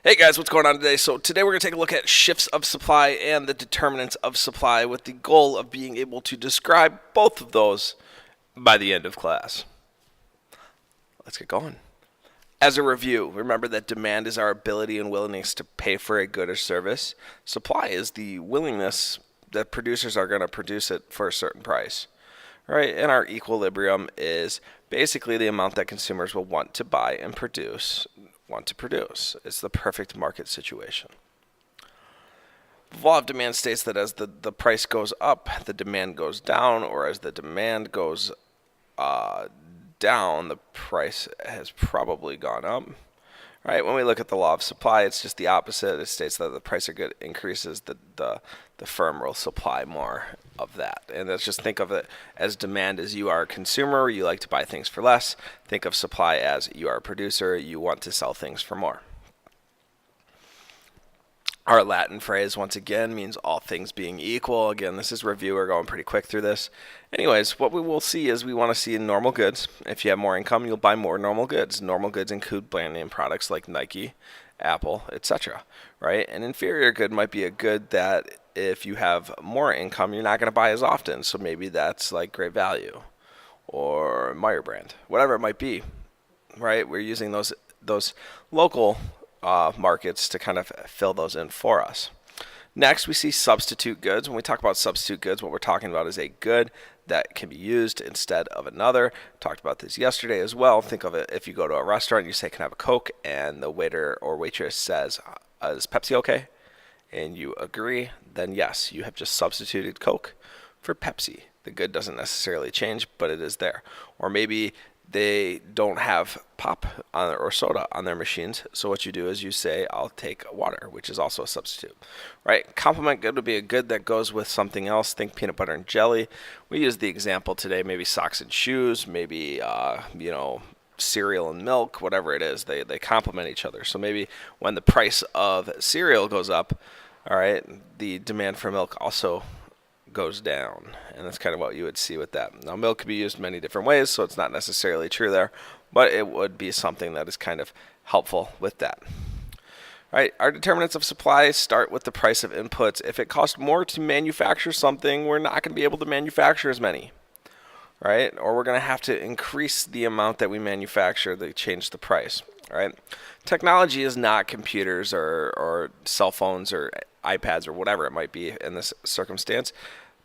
Hey guys, what's going on today? So today we're going to take a look at shifts of supply and the determinants of supply with the goal of being able to describe both of those by the end of class. Let's get going. As a review, remember that demand is our ability and willingness to pay for a good or service. Supply is the willingness that producers are going to produce it for a certain price. Right? And our equilibrium is basically the amount that consumers will want to buy and want to produce. It's the perfect market situation. The law of demand states that as the price goes up, the demand goes down, or as the demand goes down, the price has probably gone up. Right? When we look at the law of supply, it's just the opposite. It states that the price of good increases, the firm will supply more of that. And let's just think of it as demand as you are a consumer, you like to buy things for less. Think of supply as you are a producer, you want to sell things for more. Our Latin phrase, once again, means all things being equal. Again, this is review. We're going pretty quick through this. Anyways, what we will see is we want to see normal goods. If you have more income, you'll buy more normal goods. Normal goods include brand name products like Nike, Apple, etc. Right? An inferior good might be a good that if you have more income, you're not going to buy as often. So maybe that's like Great Value or Meyer brand, whatever it might be. Right? We're using those local markets to kind of fill those in for us. Next, we see substitute goods. When we talk about substitute goods, what we're talking about is a good that can be used instead of another. Talked about this yesterday as well. Think of it if you go to a restaurant, you say, "Can I have a Coke?" and the waiter or waitress says, "Is Pepsi okay?" and you agree, then yes, you have just substituted Coke for Pepsi. The good doesn't necessarily change, but it is there. Or maybe they don't have pop or soda on their machines. So what you do is you say, "I'll take water," which is also a substitute, right? Complement good would be a good that goes with something else. Think peanut butter and jelly. We use the example today, maybe socks and shoes, maybe, cereal and milk, whatever it is, they complement each other. So maybe when the price of cereal goes up, all right, the demand for milk also goes down, and that's kind of what you would see with that. Now, milk can be used many different ways, so it's not necessarily true there, but it would be something that is kind of helpful with that. All right, our determinants of supply start with the price of inputs. If it costs more to manufacture something, we're not going to be able to manufacture as many, right? Or we're going to have to increase the amount that we manufacture to change the price, right? Technology is not computers or cell phones or iPads or whatever it might be in this circumstance.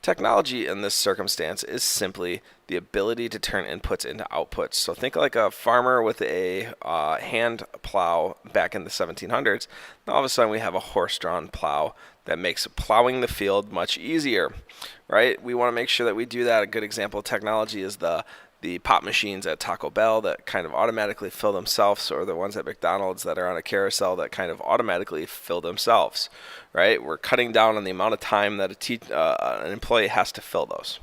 Technology in this circumstance is simply the ability to turn inputs into outputs. So think like a farmer with a hand plow back in the 1700s. Now all of a sudden we have a horse-drawn plow that makes plowing the field much easier, right? We want to make sure that we do that. A good example of technology is the pop machines at Taco Bell that kind of automatically fill themselves, or the ones at McDonald's that are on a carousel that kind of automatically fill themselves, right? We're cutting down on the amount of time that an employee has to fill those,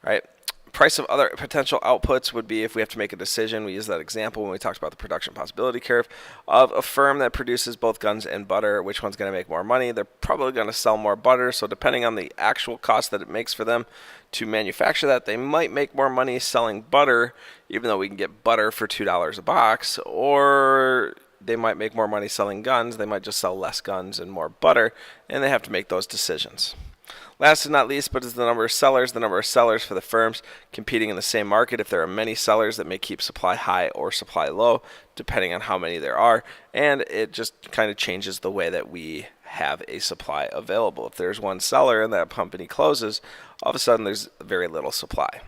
right? Price of other potential outputs would be if we have to make a decision. We use that example when we talked about the production possibility curve of a firm that produces both guns and butter. Which one's going to make more money? They're probably going to sell more butter. So depending on the actual cost that it makes for them to manufacture that, they might make more money selling butter, even though we can get butter for $2 a box, or they might make more money selling guns. They might just sell less guns and more butter, and they have to make those decisions. Last but not least, but is the number of sellers. The number of sellers for the firms competing in the same market. If there are many sellers, that may keep supply high or supply low, depending on how many there are. And it just kind of changes the way that we have a supply available. If there's one seller and that company closes, all of a sudden there's very little supply.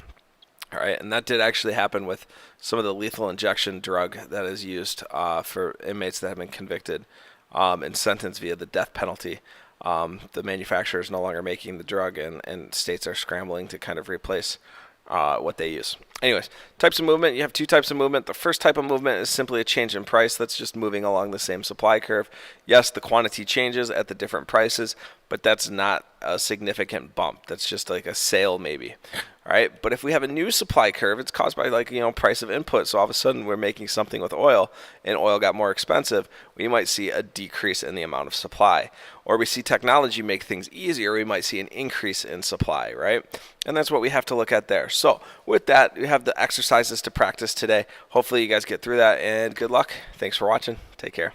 All right, and that did actually happen with some of the lethal injection drug that is used for inmates that have been convicted and sentenced via the death penalty. The manufacturer is no longer making the drug, and states are scrambling to kind of replace what they use. Anyways, types of movement. You have two types of movement. The first type of movement is simply a change in price. That's just moving along the same supply curve. Yes, the quantity changes at the different prices, but that's not a significant bump. That's just like a sale maybe. All right, but if we have a new supply curve, it's caused by price of input. So all of a sudden we're making something with oil and oil got more expensive. We might see a decrease in the amount of supply. Or we see technology make things easier. We might see an increase in supply, right? And that's what we have to look at there. So with that, we have the exercises to practice today. Hopefully you guys get through that, and good luck. Thanks for watching. Take care.